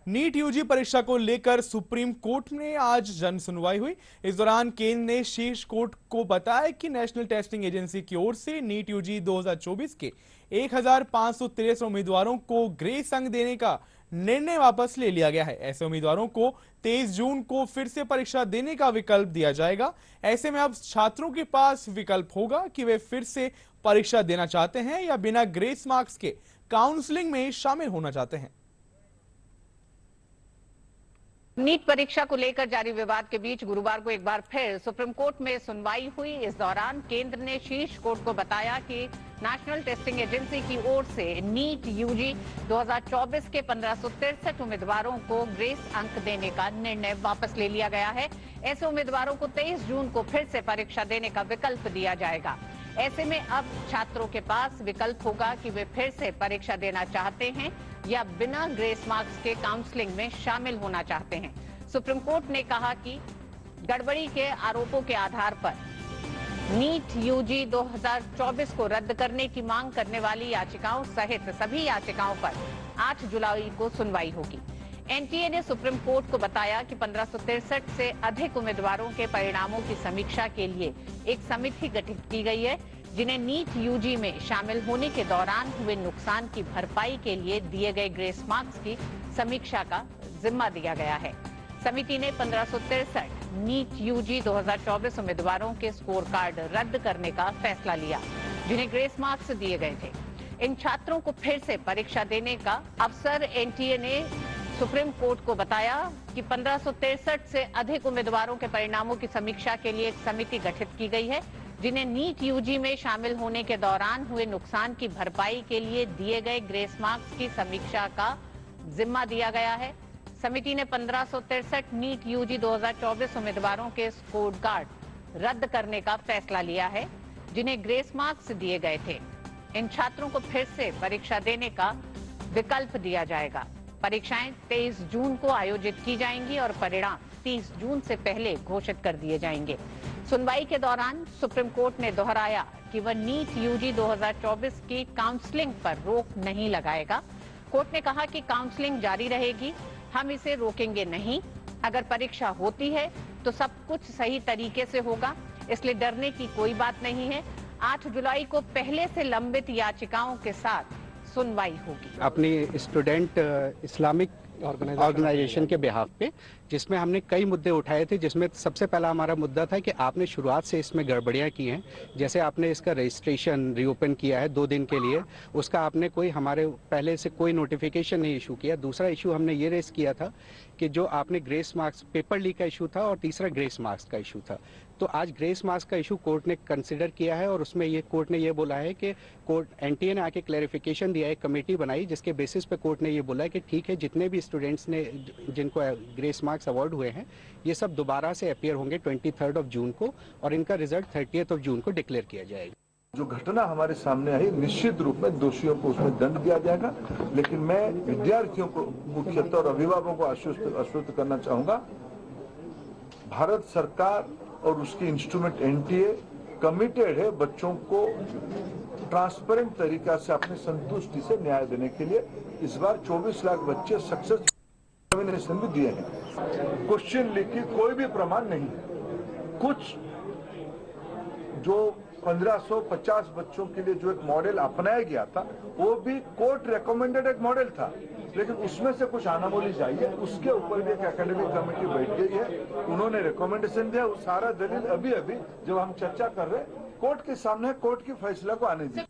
NEET UG परीक्षा को लेकर सुप्रीम कोर्ट में आज जन सुनवाई हुई। इस दौरान केंद्र ने शीर्ष कोर्ट को बताया कि नेशनल टेस्टिंग एजेंसी की ओर से नीट यूजी 2024 के 1513 उम्मीदवारों को ग्रेस अंक देने का निर्णय वापस ले लिया गया है। ऐसे उम्मीदवारों को 23 जून को फिर से परीक्षा देने का विकल्प दिया जाएगा। ऐसे में अब छात्रों के पास विकल्प होगा कि वे फिर से परीक्षा देना चाहते हैं या बिना ग्रेस मार्क्स के काउंसलिंग में शामिल होना चाहते हैं। नीट परीक्षा को लेकर जारी विवाद के बीच गुरुवार को एक बार फिर सुप्रीम कोर्ट में सुनवाई हुई। इस दौरान केंद्र ने शीर्ष कोर्ट को बताया कि नेशनल टेस्टिंग एजेंसी की ओर से नीट यूजी 2024 के 1563 उम्मीदवारों को ग्रेस अंक देने का निर्णय वापस ले लिया गया है। ऐसे उम्मीदवारों को 23 जून को फिर से परीक्षा देने का विकल्प दिया जाएगा। ऐसे में अब छात्रों के पास विकल्प होगा कि वे फिर से परीक्षा देना चाहते हैं या बिना ग्रेस मार्क्स के काउंसलिंग में शामिल होना चाहते हैं। सुप्रीम कोर्ट ने कहा कि गड़बड़ी के आरोपों के आधार पर नीट यूजी 2024 को रद्द करने की मांग करने वाली याचिकाओं सहित सभी याचिकाओं पर 8 जुलाई को सुनवाई होगी। एनटीए ने सुप्रीम कोर्ट को बताया कि 1563 से अधिक उम्मीदवारों के परिणामों की समीक्षा के लिए एक समिति गठित की गई है, जिन्हें नीट यूजी में शामिल होने के दौरान हुए नुकसान की भरपाई के लिए दिए गए ग्रेस मार्क्स की समीक्षा का जिम्मा दिया गया है। समिति ने 1563 नीट यूजी 2024 उम्मीदवारों के स्कोर कार्ड रद्द करने का फैसला लिया, जिन्हें ग्रेस मार्क्स दिए गए थे। इन छात्रों को फिर से परीक्षा देने का अवसर एनटीए ने सुप्रीम कोर्ट को बताया कि 1563 से अधिक उम्मीदवारों के परिणामों की समीक्षा के लिए एक समिति गठित की गई है, जिन्हें नीट यूजी में शामिल होने के दौरान हुए नुकसान की भरपाई के लिए दिए गए ग्रेस मार्क्स की समीक्षा का जिम्मा दिया गया है। समिति ने 1563 नीट यूजी 2024 उम्मीदवारों के स्कोर कार्ड रद्द करने का फैसला लिया है, जिन्हें ग्रेस मार्क्स दिए गए थे। इन छात्रों को फिर से परीक्षा देने का विकल्प दिया जाएगा। परीक्षाएं 23 जून को आयोजित की जाएंगी और परिणाम 30 जून से पहले घोषित कर दिए जाएंगे। सुनवाई के दौरान सुप्रीम कोर्ट ने दोहराया कि वह नीट यूजी 2024 की काउंसलिंग पर रोक नहीं लगाएगा। कोर्ट ने कहा कि काउंसलिंग जारी रहेगी, हम इसे रोकेंगे नहीं। अगर परीक्षा होती है तो सब कुछ सही तरीके से होगा, इसलिए डरने की कोई बात नहीं है। 8 जुलाई को पहले से लंबित याचिकाओं के साथ सुनवाई होगी। अपनी स्टूडेंट इस्लामिक ऑर्गेनाइजेशन के बिहाफ पे, जिसमें हमने कई मुद्दे उठाए थे, जिसमें सबसे पहला हमारा मुद्दा था कि आपने शुरुआत से इसमें गड़बड़ियां की हैं। जैसे आपने इसका रजिस्ट्रेशन रीओपन किया है 2 दिन के लिए, उसका आपने कोई हमारे पहले से कोई नोटिफिकेशन नहीं इशू किया। दूसरा इशू हमने ये रेस किया था कि जो आपने ग्रेस मार्क्स पेपर लीक का इशू था और तीसरा ग्रेस मार्क्स का इशू था। तो आज ग्रेस मार्क्स का इशू कोर्ट ने कंसिडर किया है और उसमें ये कोर्ट ने ये बोला है कि कोर्ट एनटीए ने आके क्लैरिफिकेशन दिया है, कमेटी बनाई, जिसके बेसिस पे कोर्ट ने ये बोला है कि ठीक है, जितने भी स्टूडेंट्स ने जिनको ग्रेस मार्क्स अवार्ड हुए हैं, ये सब दोबारा से अपीयर होंगे 23 जून को और इनका रिजल्ट 30 जून को डिक्लेयर किया जाएगा। जो घटना हमारे सामने आई, निश्चित रूप में दोषियों को उसमें दंड दिया जाएगा, लेकिन मैं विद्यार्थियों को मुख्यतः और अभिभावकों को आश्वस्त करना चाहूंगा, भारत सरकार और उसकी इंस्ट्रूमेंट एनटीए कमिटेड है बच्चों को ट्रांसपेरेंट तरीका से अपनी संतुष्टि से न्याय देने के लिए। इस बार 24 लाख बच्चे सक्सेस एग्जामिनेशन भी दिए हैं। क्वेश्चन लीक की कोई भी प्रमाण नहीं। कुछ जो 1550 बच्चों के लिए जो एक मॉडल अपनाया गया था, वो भी कोर्ट रिकमेंडेड एक मॉडल था, लेकिन उसमें से कुछ अनामोली चाहिए। उसके ऊपर भी एक एकेडमिक कमेटी बैठ गई है, उन्होंने रिकमेंडेशन दिया। वो सारा दलील अभी जब हम चर्चा कर रहे हैं, कोर्ट के सामने कोर्ट की फैसला को आने दी।